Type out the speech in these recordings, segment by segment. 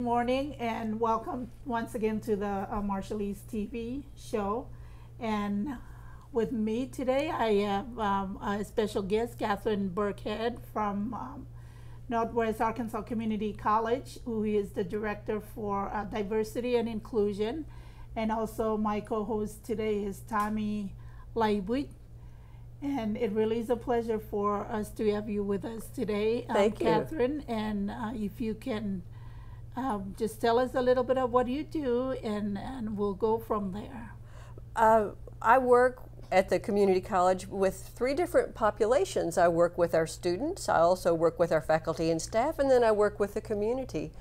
Morning and welcome once again to the MarshalleseTV show. And with me today, I have a special guest, Kathryn Birkhead from Northwest Arkansas Community College, who is the Director for Diversity and Inclusion. And also my co-host today is Tommy Laibuit. And it really is a pleasure for us to have you with us today, Thank you, Kathryn. And if you can just tell us a little bit of what you do, and we'll go from there. I work at the community college with 3 different populations. I work with our students, I also work with our faculty and staff, and then I work with the community.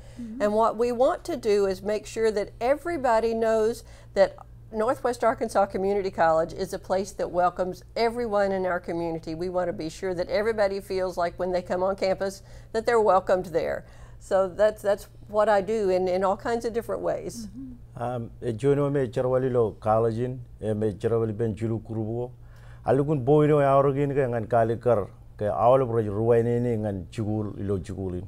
And what we want to do is make sure that everybody knows that Northwest Arkansas Community College is a place that welcomes everyone in our community. We want to be sure that everybody feels like when they come on campus that they're welcomed there. So that's what I do in all kinds of different ways. Juon me jerbal college me jerbal ben julu kurubo. Alukun boino aurogin ke ngan kalikar ke awal pro ruwaini ni ngan jikul ilo jikulin.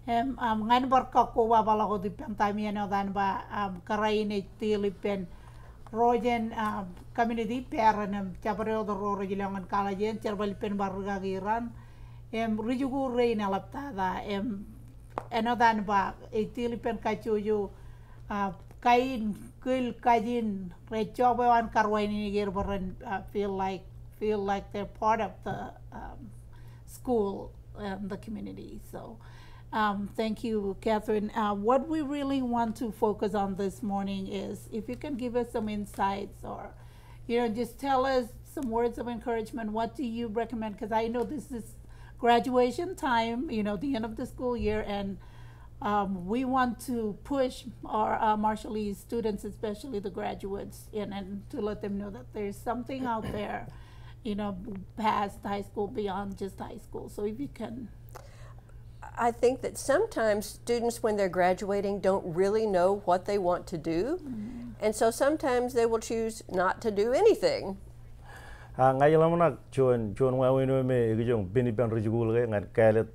Ngan barka ko ba bala ko dipen tamiano dan ba karaine tilipen rojen community peranam chabareo do rojilangan college jerbal pen bargagiran rijikuul rein elaptata enodan ba tilipen kachuju kain kul kajin rechobewan karwaini gerbaran feel like they're part of the school and the community. So thank you, Kathryn. What we really want to focus on this morning is if you can give us some insights, or just tell us some words of encouragement. What do you recommend? Because I know this is graduation time, the end of the school year, and we want to push our Marshallese students, especially the graduates, and to let them know that there's something out there, past high school, beyond just high school. So if you can. I think that sometimes students, when they're graduating, don't really know what they want to do. And so sometimes they will choose not to do anything. Ngay lamana juon wawino me ikijien binipan rijikuul ke ngan kalet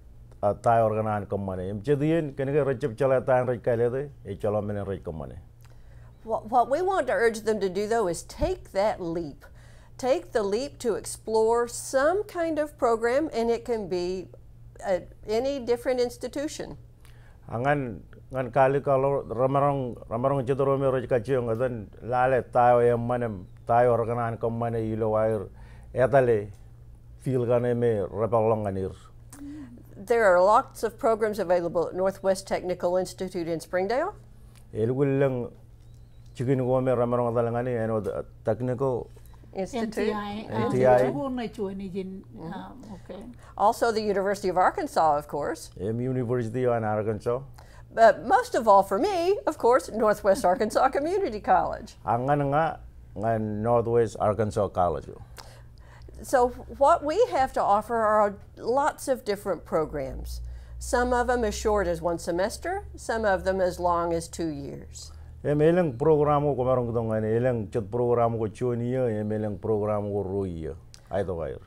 tay organan komane. Jadien kenege rejep chala tay rej kalete e chala menen rej komane. What we want to urge them to do, though, is take that leap. Take the leap to explore some kind of program, and it can be at any different institution. Ngan kali kalau ramarong cedoro me rej kacang adan lale tayo manem tayo organan komane ilo air etale feel gane me repalonganir. There are lots of programs available at Northwest Technical Institute in Springdale. Elgulang chikin go me ramarong adalangani and technical Institute. NTI. Okay. Also the University of Arkansas, of course. University of Arkansas. But most of all for me, of course, Northwest Arkansas Community College. Angan nga Northwest Arkansas College. So what we have to offer are lots of different programs. Some of them as short as 1 semester, some of them as long as 2 years. Elang program ko marong dongan elang chat program ko chunia elang program ko ruia aito kair.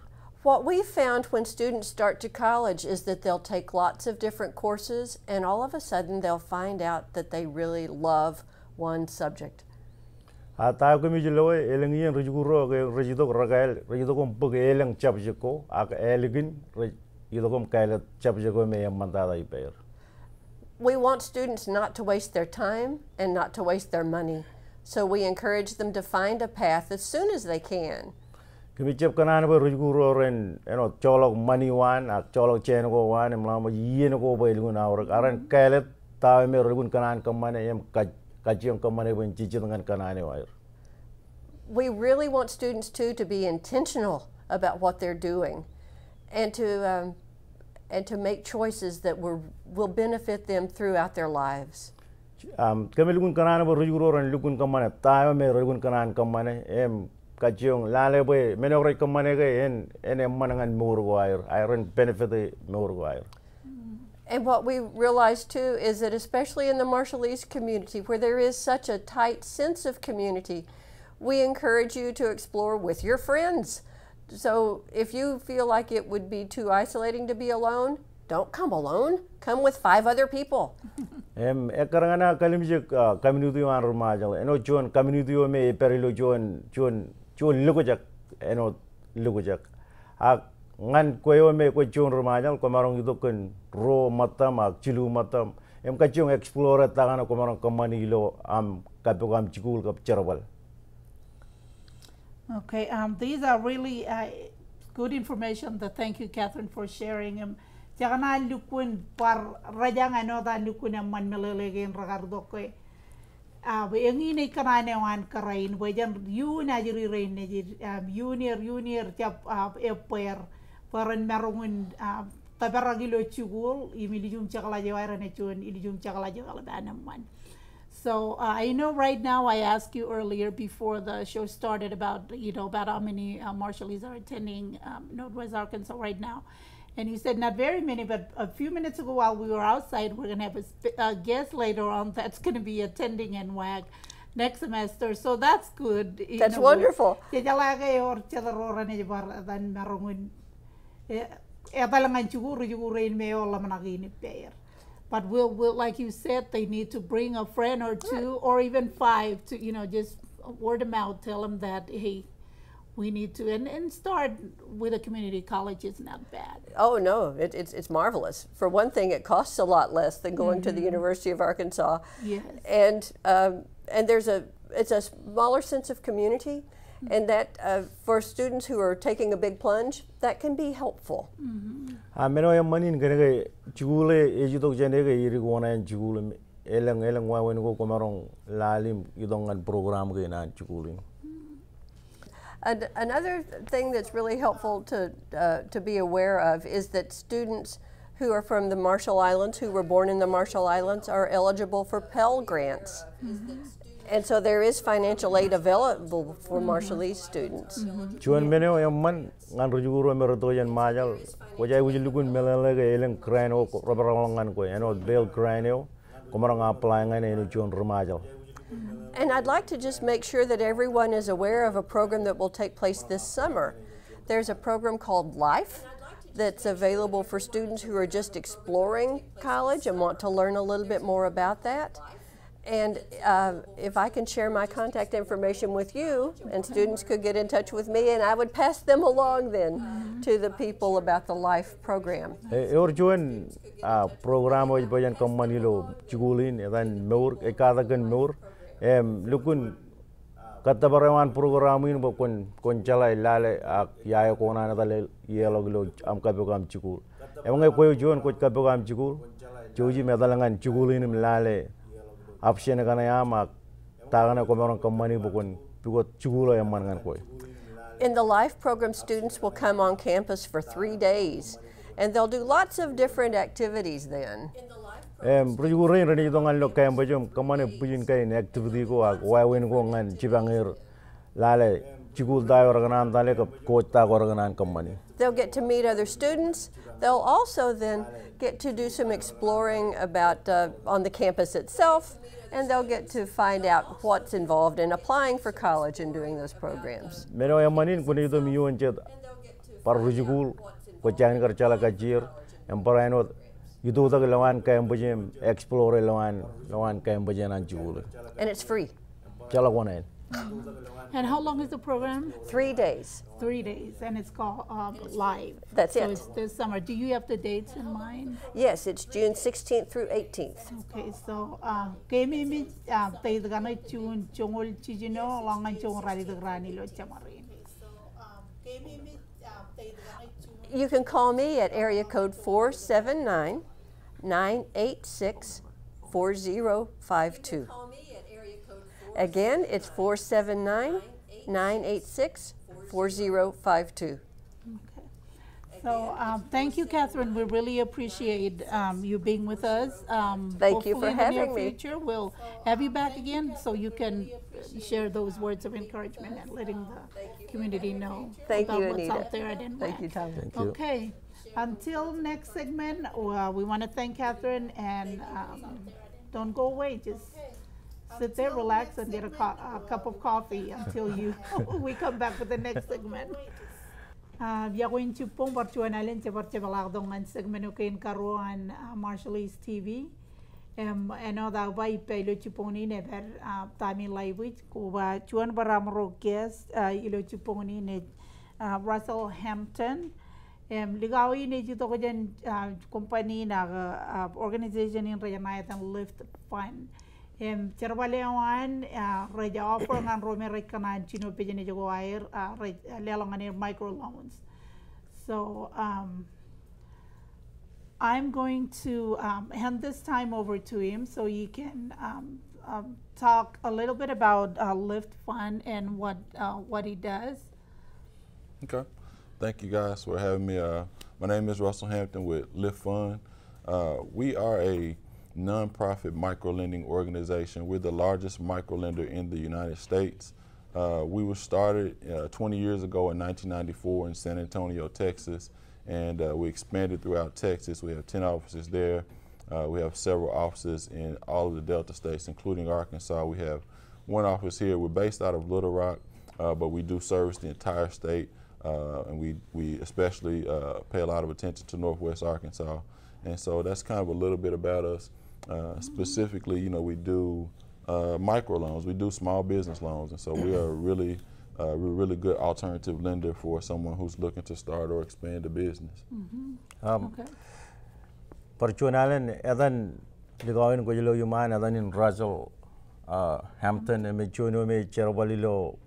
What we found when students start to college is that they'll take lots of different courses, and all of a sudden they'll find out that they really love one subject. Tayo ko medyo elang yan rijikuul ke rijito ragael rijito ko pag elang subject ko ak eligin rijito ko kailat subject ko me mantada iper. We want students not to waste their time and not to waste their money. So we encourage them to find a path as soon as they can. Kimichep kanan ba rijikuul ren cholok money wan ak cholok chen ko wan emlama yen ko ba ilgun awrak aran kailat tayo me rigun kanan kamane em kajiyong kamane ben cicit dengan kanane wair. We really want students too to be intentional about what they're doing, and to make choices that will benefit them throughout their lives. Kami lugun kanan ba rijikuul ren lugun kamane tayo me rigun kanan kamane em kajiyong lale ba menogray kamane ke en manangan murgo wair iron benefit murgo wair. And what we realize too is that especially in the Marshallese community, where there is such a tight sense of community, we encourage you to explore with your friends. So if you feel like it would be too isolating to be alone, don't come alone. Come with 5 other people. Ekar ngana kalimjik community wan rumajal. Eno juon community me perilo juon lugujak. Eno lugujak. Ngan koyo me ko juon rumajal komarong itu kan ro matam cilu matam. Kacung explore tangana komarong kamani lo kapugam jikul kap jerbal. Okay, these are really good information. Thank you, Kathryn, for sharing. Jangan lukun par rajang ano ta lukun ang man melalagin ragardo ko. Ang ini kanane wan karain, wajan yun na jiri rain na junior jap eper paran marungun tabaragilo chugul imilijum chakala jawara na chun ilijum chakala jawala banaman. So I know right now I asked you earlier before the show started about about how many Marshallees are attending Northwest Arkansas right now, and you said not very many, but a few minutes ago while we were outside, we're going to have a guest later on that's going to be attending NWACC next semester. So that's good. That's wonderful. But we'll, like you said, they need to bring a friend or 2 or even 5 to, just word them out, tell them that, hey, we need to, and start with a community college is not bad. Oh, no, it's marvelous. For one thing, it costs a lot less than going to the University of Arkansas. Yes. And it's a smaller sense of community. And that for students who are taking a big plunge, that can be helpful. Meno yang manin kene jikule ejitok jene ke iri kuana jikule elang wawen ko komarong lalim idongan program ke na jikule. Another thing that's really helpful to be aware of is that students who are from the Marshall Islands, who were born in the Marshall Islands, are eligible for Pell Grants. And so there is financial aid available for Marshallese students. Juon meneo yang man ngan rujuguro meroto yan majal. Wajai wujulukun melalage eleng krano robarangan ko. Eno bel krano komarang apply ngan eno juon remajal. And I'd like to just make sure that everyone is aware of a program that will take place this summer. There's a program called LIFE that's available for students who are just exploring college and want to learn a little bit more about that. And if I can share my contact information with you, and students could get in touch with me, and I would pass them along then to the people about the LIFE program. Juon program oj bayan kamanilo jigulin dan meur ekada kan meur lukun kata barawan programin bokon koncala lale yaya kona na dale yeloglo am kabogam jigul. Emang koyo juon ko kabogam jigul joji medalangan jigulin lale. Option kana yamak tagana komarong kamani bukon pigot chugulo yaman ngan koy. In the LIFE program, students will come on campus for 3 days, and they'll do lots of different activities then. Rujuguro rani dongan lo kayam bajom kamane pujin kain activity ko wawen ko ngan jibangir lale chugul dayo raganan dale ka coach ta ko raganan kamani. They'll get to meet other students. They'll also then get to do some exploring about on the campus itself, and they'll get to find out what's involved in applying for college and doing those programs. Meno yamanin kuni to miyuan chet par rujugul ko jangan kerjala kajir yang barainwot itu tak lawan kayam bajem explore lawan kayam bajenan jugul. And it's free. Jala konain. And how long is the program? 3 days. 3 days, and it's called LIVE. That's so it. It's this summer. Do you have the dates in mind? Yes, it's June 16th through 18th. Okay, so kami tay dagana June chongol chijino langan chong rari dagrani lo chamarin. You can call me at area code 479-986-4052. Again, it's 479-986-4052. So thank you, Kathryn. We really appreciate you being with us. Thank you for having in the near me. future, we'll have you back again so you can share those words of encouragement and letting the community know Thank about you, what's Anita. out there at NWACC. Thank you, Tom. Thank you. Okay. Until next segment, we want to thank Kathryn, and don't go away. Just sit there, relax, and get a cup of coffee until we come back with the next segment. Yakuin chupong barchuanalin chabarchabalagdongan segmento kain karuan MarshalleseTV. Ano daw ba ipelo chupong ni never tami language kuba chuan baramro guest ilo chupong ni ne Russell Hampton. Ligawi ni jito ko dyan company na organization in naetan LiftFund. Jerbalewan reja offer ngan rome rekanan chino pejene jogo air lelangan microloans. So I'm going to hand this time over to him so he can talk a little bit about LiftFund and what he does. Okay. Thank you guys for having me. My name is Russell Hampton with LiftFund. We are a nonprofit microlending organization. We're the largest microlender in the United States. We were started 20 years ago in 1994 in San Antonio, Texas, and we expanded throughout Texas. We have 10 offices there. We have several offices in all of the Delta states, including Arkansas. We have one office here. We're based out of Little Rock, but we do service the entire state, and we especially pay a lot of attention to Northwest Arkansas. And so that's kind of a little bit about us. Specifically, you know, we do microloans, we do small business loans, and so we are we're a really good alternative lender for someone who's looking to start or expand a business. Okay. Percualan edan ligawin ko jelo yuman edan in Russell Hampton me chuno me jerbal lo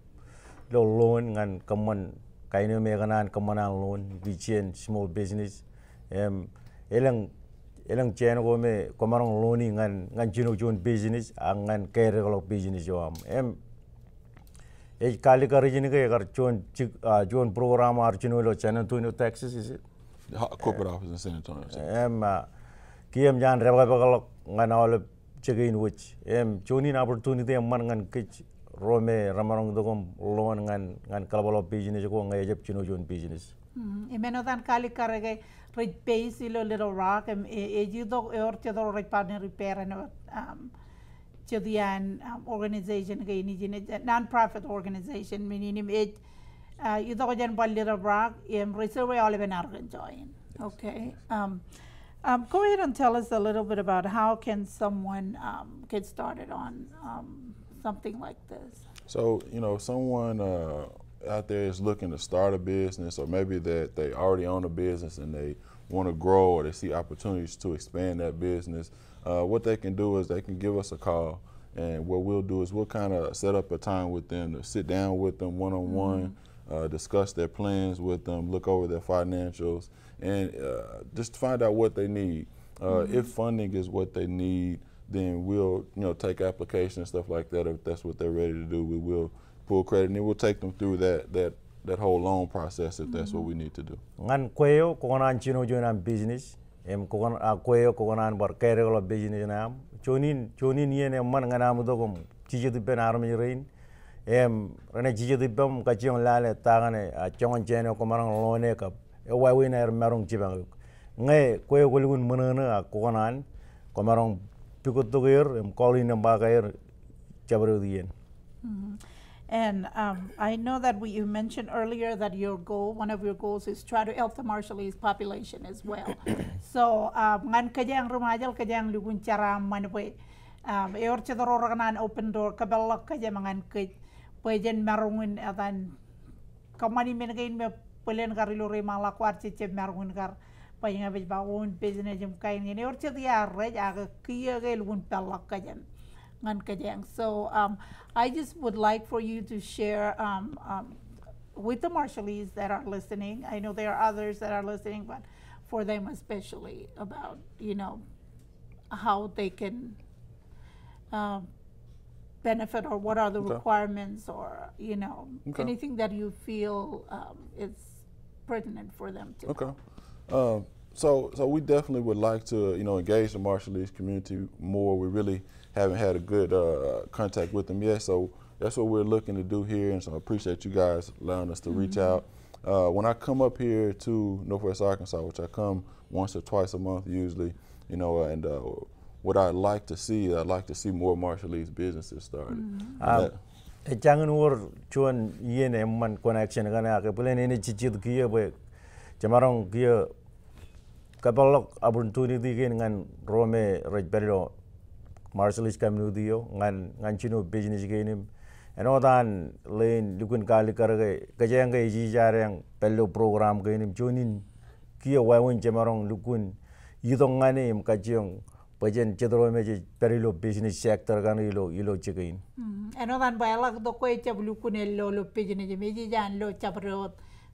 loan ngan kaman kain me kanan kamanan loan ikijien small business elang chen ko me komarong loaning ngan chino juon business ngan kere ko business yo kali ka region ke kar juon program ar chino lo San Antonio, Texas, is it? Corporate office in San Antonio. Kiem jan rebal ngan all chegin which chuni opportunity man ngan kich rome ramarong dogom loan ngan kalabalo business ko ngai jep chino juon business. Imenotan kali karege rich base ilo Little Rock ejidok chedor rich partner repair and chedian organization ke ini non-profit organization meaning it idok jan bal Little Rock reserve all ben argan join. Okay. Go ahead and tell us a little bit about how can someone get started on something like this. So, you know, someone out there is looking to start a business, or maybe that they already own a business and they want to grow, or they see opportunities to expand that business. What they can do is they can give us a call, and what we'll do is we'll kind of set up a time with them to sit down with them one-on-one, discuss their plans with them, look over their financials, and just find out what they need. If funding is what they need, then we'll take applications and stuff like that. If that's what they're ready to do, we will pull credit, and then we'll take them through that whole loan process if that's what we need to do. Ngan kueo konan chino jonan business konan kueo konan bar kere business nam chonin yen man ngana dogom chije de ben armej rein rene chije de bam kachion lale tagane chongon cheno komarang lone ka wa winner marong chibang ngai kueo gulgun manana konan komarong pikot toger calling mbagair chabro dien. And I know that you mentioned earlier that one of your goals is try to help the Marshallese population as well. So, ngan kajang rumajal kajang lugun cara manwe, eor chedoro raganan open door kabelok kajang ngan kaj, pajen marungin atan kamani menagain me pelen karilo remala kwarche che marungin kar, pajen abej baun business jum kain ini eor chedia rej aga kiya gel lugun pelok kajang. So I just would like for you to share with the Marshallese that are listening. I know there are others that are listening, but for them especially about how they can benefit, or what are the requirements, or anything that you feel is pertinent for them to know. So we definitely would like to engage the Marshallese community more. We really haven't had a good contact with them yet, so that's what we're looking to do here, and so I appreciate you guys allowing us to reach out. When I come up here to Northwest Arkansas, which I come once or twice a month usually, and what I'd like to see more Marshallese businesses started. jangan war juon yen emman connection kana ke pulen ini cicit kia be jamarong kia kapalok opportunity ngan rome rajbero Marshallese community yo ngan chino business genim enodan lain lukun kali karage kajang ke ji jarang pello program genim jonin kia wawon jamarong lukun yidong ngane im kajong bajen cedro meje perilo business sector kan ilo chegain enodan bailak do ko chab lukun lo business meje jan lo chabrot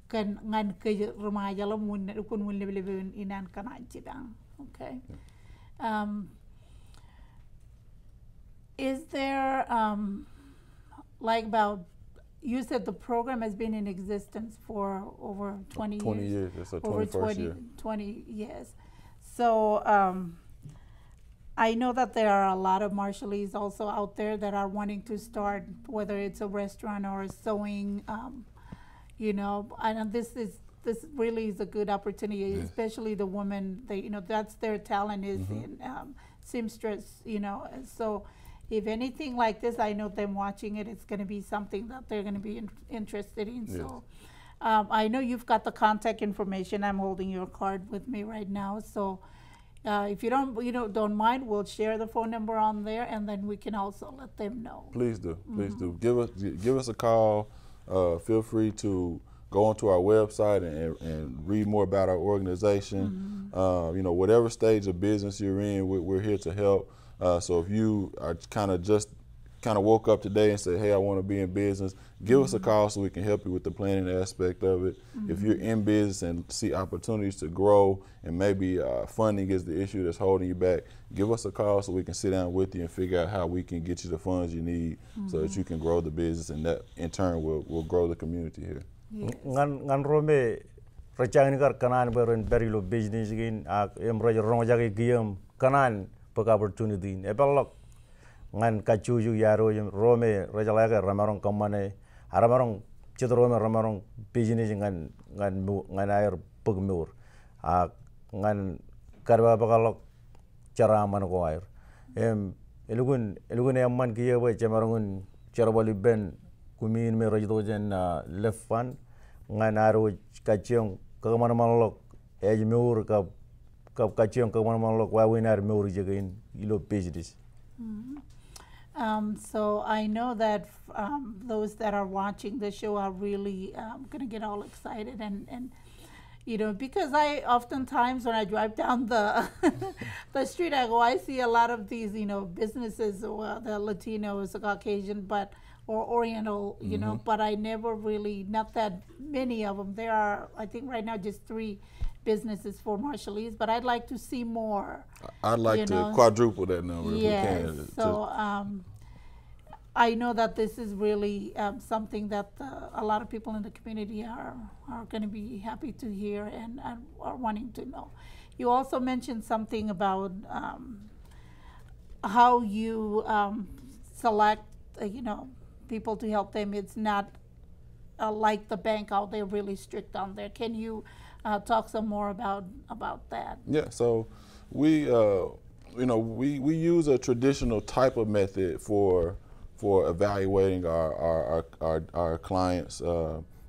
kan ngan ke remaja lo mun lukun mun lebe inan kana jidang. Okay. Is there, like about, you said the program has been in existence for over 20 years. 20 years, it's a 21st over year. 20 years. So I know that there are a lot of Marshallese also out there that are wanting to start, whether it's a restaurant or a sewing, you know, and this really is a good opportunity, especially the women, that's their talent is in seamstress, so if anything like this, I know them watching it, it's going to be something that they're going to be interested in. Yes. So I know you've got the contact information. I'm holding your card with me right now. So if you don't mind, we'll share the phone number on there, and then we can also let them know. Please do. Please do. Give us a call. Feel free to go onto our website and read more about our organization. Whatever stage of business you're in, we're here to help. So if you are kind of woke up today and said, hey, I want to be in business, give us a call so we can help you with the planning aspect of it. If you're in business and see opportunities to grow and maybe funding is the issue that's holding you back, give us a call so we can sit down with you and figure out how we can get you the funds you need so that you can grow the business, and that in turn will grow the community here. Ngan rome rachang kar kanan beron berilo business gin emro rongjagi giem kanan pek opportunity ebelok ngan kacuju yaro rome rajalaga ramarong kamane haramarong cedrome ramarong business ngan air pegmur ngan karba bakalok cara man ko air elugun emman kiye we jamarongun jerbal ben kumin me rajdojen LiftFund ngan aro kaciong kemana malok ejmur ka kaciong kemana malok wawinar mur jagain ilo business. So I know that those that are watching the show are really going to get all excited and because I oftentimes when I drive down the the street, I see a lot of these businesses, the Latinos, the Caucasian, or Oriental, but I never really, not that many of them. There are, I think right now, just 3 businesses for Marshallese, but I'd like to see more. I'd like to quadruple that number if we can. So I know that this is really something that a lot of people in the community are going to be happy to hear and are wanting to know. You also mentioned something about how you select, people to help them. It's not like the bank out there, really strict on there. Can you talk some more about that? Yeah, so we use a traditional type of method for evaluating our clients,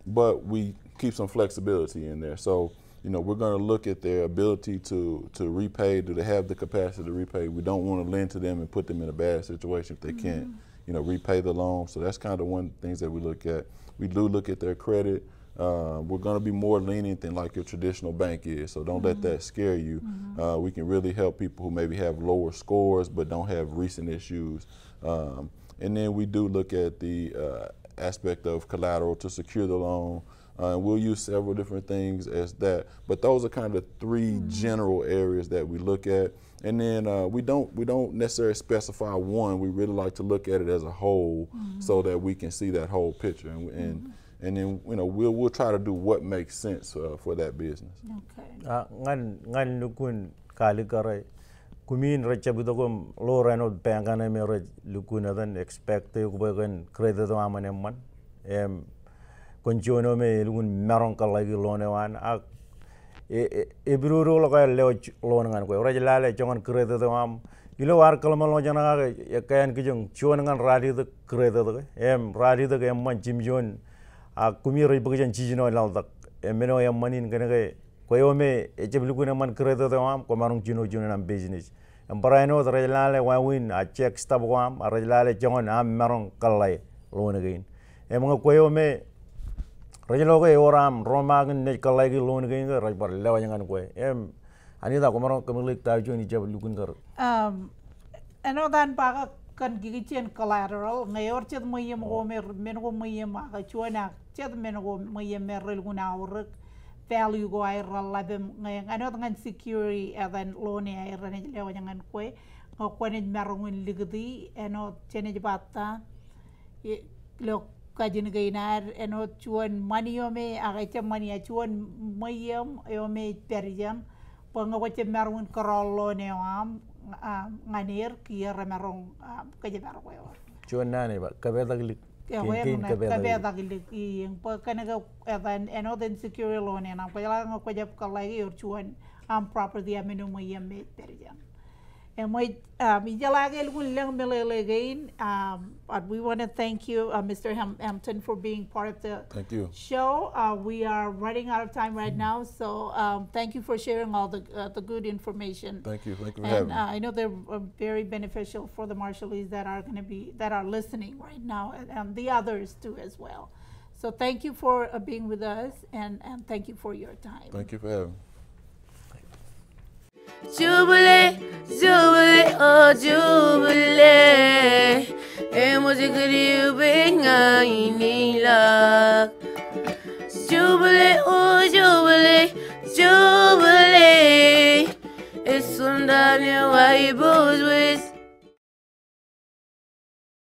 but we keep some flexibility in there. So we're going to look at their ability to repay. Do they have the capacity to repay? We don't want to lend to them and put them in a bad situation if they can't repay the loan. So that's kind of one of the things that we look at. We do look at their credit. We're going to be more lenient than like your traditional bank is, so don't let that scare you. We can really help people who maybe have lower scores but don't have recent issues. And then we do look at the aspect of collateral to secure the loan. We'll use several different things as that, but those are kind of 3 general areas that we look at. And then we don't necessarily specify one. We really like to look at it as a whole so that we can see that whole picture. And then we'll try to do what makes sense for that business. Okay. Ngan lukun kali karai kumin rechabudogum low reno bangana mere lukun adan expect kubagan credit amane man konjono me lukun marong kalagi lonewan ibru lo ka leo lon ngan ko rajlale jongan credit am ilo war kalmal mo jana ga ya kayan kijong chuan ngan radi de kreda de em radi de em man jim juon a kumir ibajan chijino law dak emeno em manin gane ga koyome e jeblu man kreda de am ko marung jino jino nam business em barainwot rajlale wa win a check stab wam a rajlale jongon am marung kallai lon again em nga koyome rajlo ga oram romagin ne kallai gi lon again ga rajbar lewa ngan ko em ani da ko marung kamilik ta joni jeblu kun gar ano dan pa kan gigitien collateral ngayor chet moyem go men go moyem ga chuana chet men go moyem merel guna uruk value go ay ralabem ngay ano tangan security adan loan ay rane lewa ngan ko ko ne marungun ligdi ano chene jabata lo kajin gainar ano chuan maniome aga che mania chuan moyem yome perjam pongo ko che marungun korolo ne am nganir kira merong kaje bar ko chuan nane ba kabeda gilik kin kabeda gilik yang pa kanaga evan another security loan na pa lang ko jap kalai yor chuan am property amenu mo yemme perjan and my mijalage lgun lang melele again but we want to thank you Mr. Hampton for being part of the show. We are running out of time right now, so thank you for sharing all the good information. Thank you for having me. I know they're very beneficial for the Marshallese that are listening right now, and the others too as well. So thank you for being with us, and thank you for your time. Thank you for having me. Jubilee, Jubilee, oh Jubilee, and was it good you bring love? Jubilee, oh Jubilee, Jubilee, it's Sunday, why you both